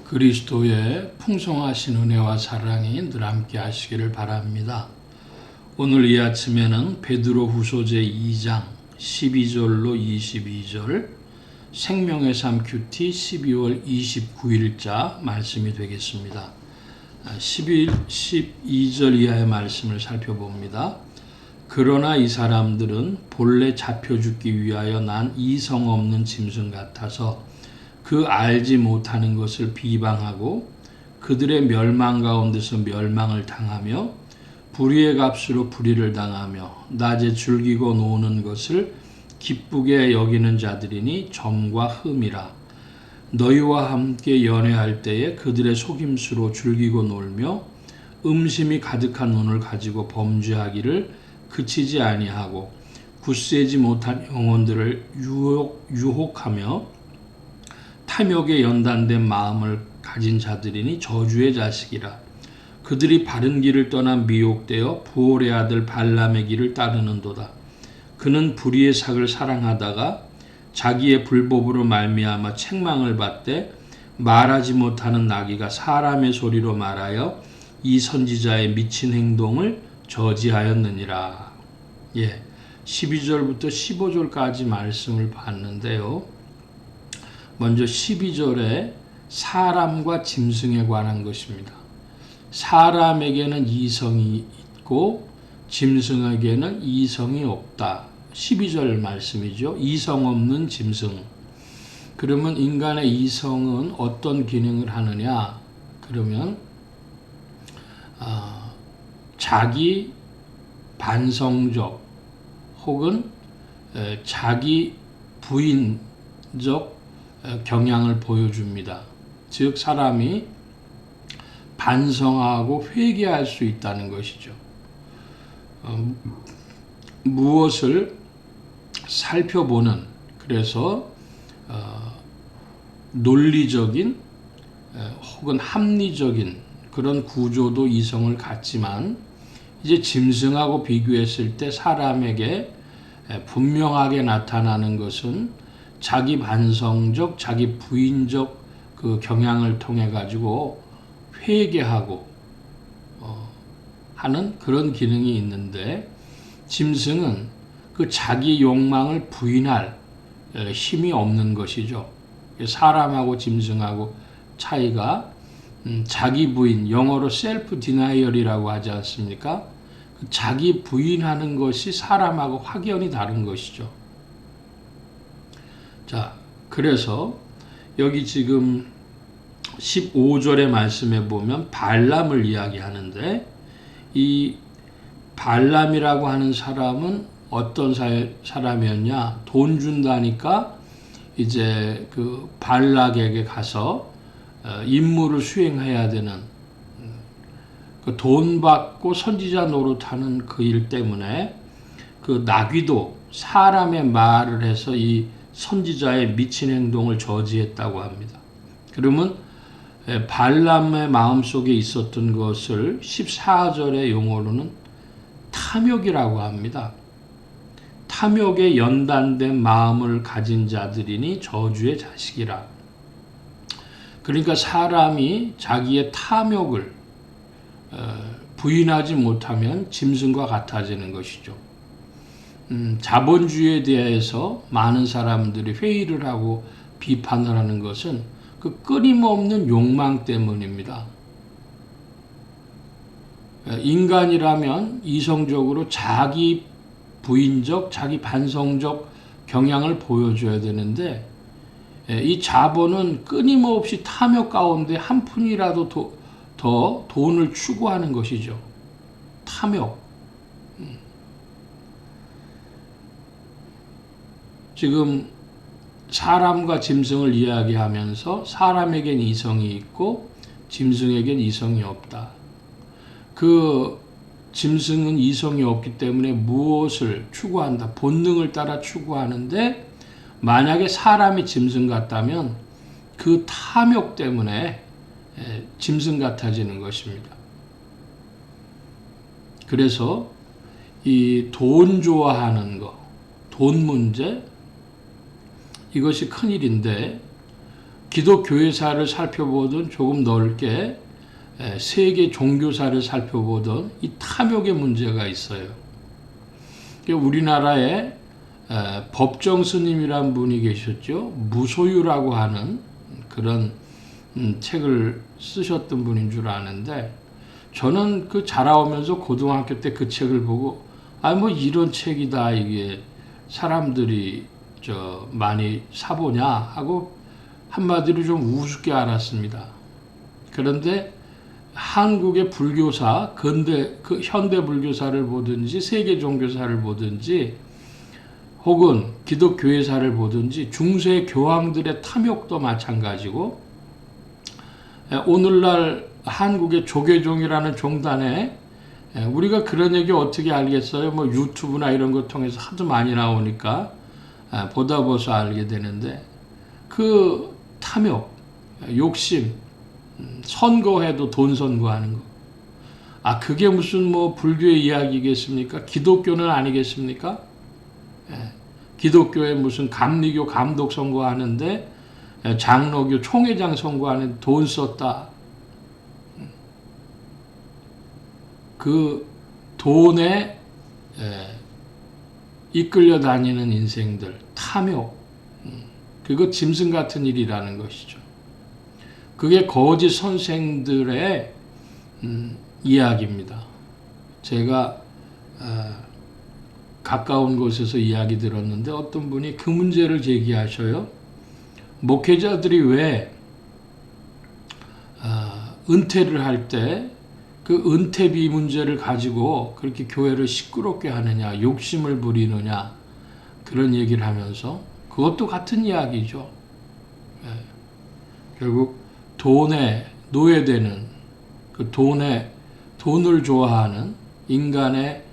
그리스도의 풍성하신 은혜와 사랑이 늘 함께 하시기를 바랍니다. 오늘 이 아침에는 베드로 후서 제 2장 12절로 22절 생명의 삶 큐티 12월 29일자 말씀이 되겠습니다. 12절 이하의 말씀을 살펴봅니다. 그러나 이 사람들은 본래 잡혀 죽기 위하여 난 이성 없는 짐승 같아서 그 알지 못하는 것을 비방하고 그들의 멸망 가운데서 멸망을 당하며 불의의 값으로 불의를 당하며 낮에 즐기고 노는 것을 기쁘게 여기는 자들이니 점과 흠이라. 너희와 함께 연애할 때에 그들의 속임수로 즐기고 놀며 음심이 가득한 눈을 가지고 범죄하기를 그치지 아니하고 굳세지 못한 영혼들을 유혹하며 탐욕에 연단된 마음을 가진 자들이니 저주의 자식이라. 그들이 바른 길을 떠나 미혹되어 부올의 아들 발람의 길을 따르는도다. 그는 불의의 삭을 사랑하다가 자기의 불법으로 말미암아 책망을 받되 말하지 못하는 나귀가 사람의 소리로 말하여 이 선지자의 미친 행동을 저지하였느니라. 12절부터 15절까지 말씀을 봤는데요. 먼저 12절에 사람과 짐승에 관한 것입니다. 사람에게는 이성이 있고 짐승에게는 이성이 없다. 12절 말씀이죠. 이성 없는 짐승. 그러면 인간의 이성은 어떤 기능을 하느냐? 그러면 자기 반성적 혹은 자기 부인적 경향을 보여줍니다. 즉 사람이 반성하고 회개할 수 있다는 것이죠. 무엇을 살펴보는, 그래서 논리적인 혹은 합리적인 그런 구조도 이성을 갖지만 이제 짐승하고 비교했을 때 사람에게 분명하게 나타나는 것은 자기 반성적, 자기 부인적 그 경향을 통해 가지고 회개하고 하는 그런 기능이 있는데, 짐승은 그 자기 욕망을 부인할 힘이 없는 것이죠. 사람하고 짐승하고 차이가 자기 부인, 영어로 셀프 디나이얼이라고 하지 않습니까? 자기 부인하는 것이 사람하고 확연히 다른 것이죠. 자, 그래서 여기 지금 15절의 말씀에 보면 발람을 이야기하는데, 이 발람이라고 하는 사람은 어떤 사람이었냐? 돈 준다니까 이제 그 발락에게 가서 임무를 수행해야 되는, 그 돈 받고 선지자 노릇하는 그 일 때문에 그 나귀도 사람의 말을 해서 이 선지자의 미친 행동을 저지했다고 합니다. 그러면 발람의 마음속에 있었던 것을 14절의 용어로는 탐욕이라고 합니다. 탐욕에 연단된 마음을 가진 자들이니 저주의 자식이라. 그러니까 사람이 자기의 탐욕을 부인하지 못하면 짐승과 같아지는 것이죠. 자본주의에 대해서 많은 사람들이 회의를 하고 비판을 하는 것은 그 끊임없는 욕망 때문입니다. 인간이라면 이성적으로 자기 부인적, 자기 반성적 경향을 보여줘야 되는데, 이 자본은 끊임없이 탐욕 가운데 한 푼이라도 더 돈을 추구하는 것이죠. 탐욕. 지금 사람과 짐승을 이야기하면서 사람에겐 이성이 있고 짐승에겐 이성이 없다. 그 짐승은 이성이 없기 때문에 무엇을 추구한다? 본능을 따라 추구하는데, 만약에 사람이 짐승 같다면 그 탐욕 때문에 짐승 같아지는 것입니다. 그래서 이 돈 좋아하는 거, 돈 문제, 이것이 큰일인데, 기독교회사를 살펴보든 조금 넓게 세계 종교사를 살펴보든 이 탐욕의 문제가 있어요. 우리나라에 법정 스님이란 분이 계셨죠. 무소유라고 하는 그런 책을 쓰셨던 분인 줄 아는데, 저는 그 자라오면서 고등학교 때 그 책을 보고 뭐 이런 책이다, 이게 사람들이 많이 사보냐 하고 한마디로 좀 우습게 알았습니다. 그런데 한국의 불교사, 현대 불교사를 보든지 세계 종교사를 보든지 혹은 기독교회사를 보든지 중세 교황들의 탐욕도 마찬가지고, 오늘날 한국의 조계종이라는 종단에 우리가 그런 얘기 어떻게 알겠어요? 뭐 유튜브나 이런 거 통해서 하도 많이 나오니까 보다 보서 알게 되는데, 그 탐욕, 욕심, 선거해도 돈 선거하는 거. 그게 무슨 뭐 불교의 이야기겠습니까? 기독교는 아니겠습니까? 기독교에 무슨 감리교 감독 선거하는데 장로교 총회장 선거하는데 돈 썼다. 그 돈에 이끌려 다니는 인생들, 탐욕, 그거 짐승 같은 일이라는 것이죠. 그게 거짓 선생들의 이야기입니다. 제가 가까운 곳에서 이야기 들었는데 어떤 분이 그 문제를 제기하셔요. 목회자들이 왜 은퇴를 할 때 그 은퇴비 문제를 가지고 그렇게 교회를 시끄럽게 하느냐, 욕심을 부리느냐, 그런 얘기를 하면서, 그것도 같은 이야기죠. 결국 돈에 노예되는, 그 돈을 좋아하는 인간의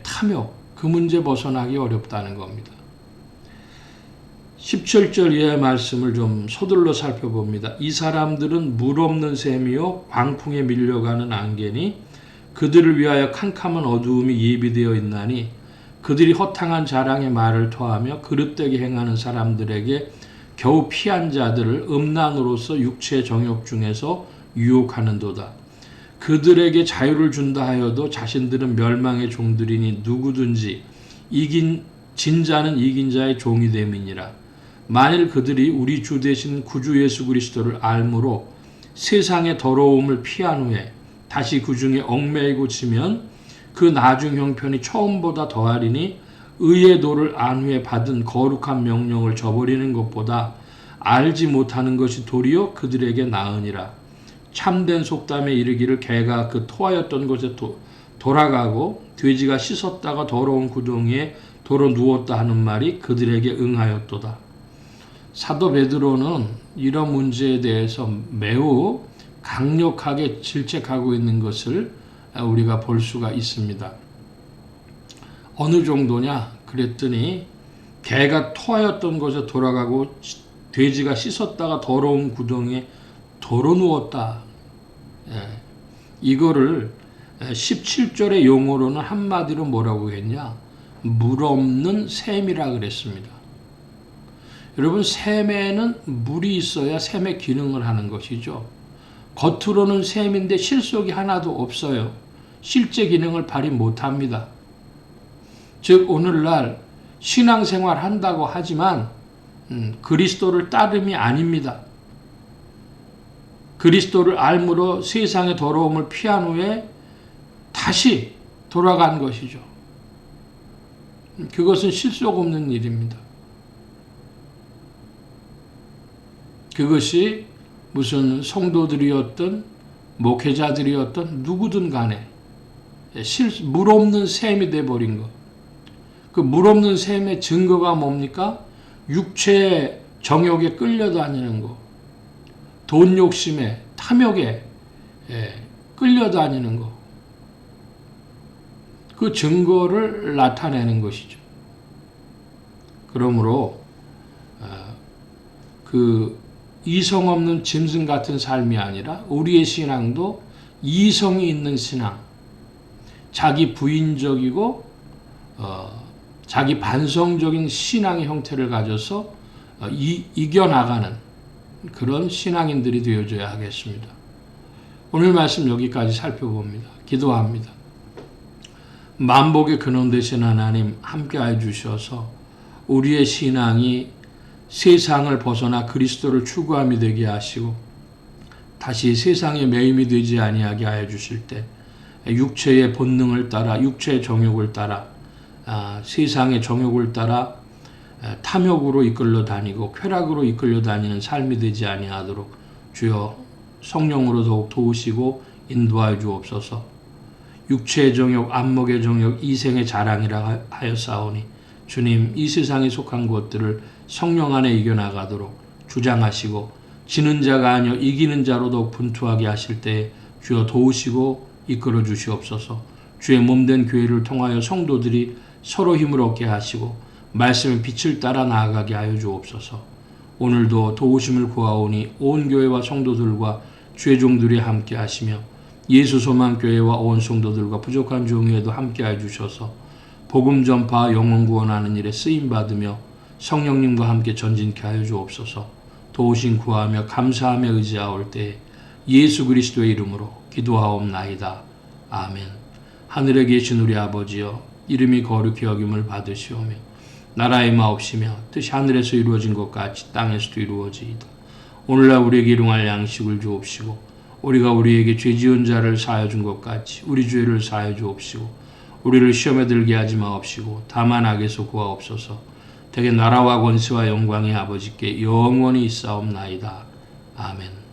탐욕, 그 문제 벗어나기 어렵다는 겁니다. 17절 이하의 말씀을 좀 서둘러 살펴봅니다. 이 사람들은 물 없는 샘이요 광풍에 밀려가는 안개니 그들을 위하여 캄캄한 어두움이 예비되어 있나니 그들이 허탕한 자랑의 말을 토하며 그릇되게 행하는 사람들에게 겨우 피한 자들을 음란으로서 육체의 정욕 중에서 유혹하는도다. 그들에게 자유를 준다 하여도 자신들은 멸망의 종들이니 누구든지 진 자는 이긴 자의 종이 됨이니라. 만일 그들이 우리 주 되신 구주 예수 그리스도를 알므로 세상의 더러움을 피한 후에 다시 그 중에 얽매이고 지면 그 나중 형편이 처음보다 더하리니 의의 도를 안 후에 받은 거룩한 명령을 저버리는 것보다 알지 못하는 것이 도리어 그들에게 나으니라. 참된 속담에 이르기를 개가 그 토하였던 곳에 돌아가고 돼지가 씻었다가 더러운 구덩이에 도로 누웠다 하는 말이 그들에게 응하였도다. 사도 베드로는 이런 문제에 대해서 매우 강력하게 질책하고 있는 것을 우리가 볼 수가 있습니다. 어느 정도냐 그랬더니 개가 토하였던 곳에 돌아가고 돼지가 씻었다가 더러운 구덩이에 도로 누웠다. 이거를 17절의 용어로는 한마디로 뭐라고 했냐? 물 없는 샘이라 그랬습니다. 여러분, 샘에는 물이 있어야 샘의 기능을 하는 것이죠. 겉으로는 샘인데 실속이 하나도 없어요. 실제 기능을 발휘 못합니다. 즉 오늘날 신앙생활 한다고 하지만 그리스도를 따름이 아닙니다. 그리스도를 알므로 세상의 더러움을 피한 후에 다시 돌아간 것이죠. 그것은 실속 없는 일입니다. 그것이 무슨 성도들이었던 목회자들이었던 누구든 간에 물 없는 샘이 돼버린 것. 그 물 없는 샘의 증거가 뭡니까? 육체의 정욕에 끌려다니는 것. 돈 욕심에, 탐욕에 끌려다니는 것. 그 증거를 나타내는 것이죠. 그러므로 그 이성 없는 짐승 같은 삶이 아니라 우리의 신앙도 이성이 있는 신앙, 자기 부인적이고 자기 반성적인 신앙의 형태를 가져서 이겨나가는 그런 신앙인들이 되어줘야 하겠습니다. 오늘 말씀 여기까지 살펴봅니다. 기도합니다. 만복의 근원 되신 하나님 함께해 주셔서 우리의 신앙이 세상을 벗어나 그리스도를 추구함이 되게 하시고 다시 세상의 매임이 되지 아니하게 하여 주실 때 육체의 본능을 따라 육체의 정욕을 따라 세상의 정욕을 따라 탐욕으로 이끌려 다니고 쾌락으로 이끌려 다니는 삶이 되지 아니하도록 주여 성령으로 더욱 도우시고 인도하여 주옵소서. 육체의 정욕, 안목의 정욕, 이생의 자랑이라 하였사오니 주님 이 세상에 속한 것들을 성령 안에 이겨나가도록 주장하시고 지는 자가 아니여 이기는 자로 더욱 분투하게 하실 때에 주여 도우시고 이끌어 주시옵소서. 주의 몸된 교회를 통하여 성도들이 서로 힘을 얻게 하시고 말씀의 빛을 따라 나아가게 하여 주옵소서. 오늘도 도우심을 구하오니 온 교회와 성도들과 주의 종들이 함께 하시며 예수 소망교회와 온 성도들과 부족한 종회에도 함께 해 주셔서 복음 전파 영혼 구원하는 일에 쓰임 받으며 성령님과 함께 전진케 하여 주옵소서. 도우심 구하며 감사하며 의지하올 때에 예수 그리스도의 이름으로 기도하옵나이다. 아멘. 하늘에 계신 우리 아버지여 이름이 거룩히 여김을 받으시오며 나라의 마옵시며 뜻이 하늘에서 이루어진 것 같이 땅에서도 이루어지이다. 오늘날 우리에게 일용할 양식을 주옵시고 우리가 우리에게 죄 지은 자를 사하여 준 것 같이 우리 죄를 사하여 주옵시고 우리를 시험에 들게 하지 마옵시고 다만 악에서 구하옵소서. 대개 나라와 권세와 영광의 아버지께 영원히 있사옵나이다. 아멘.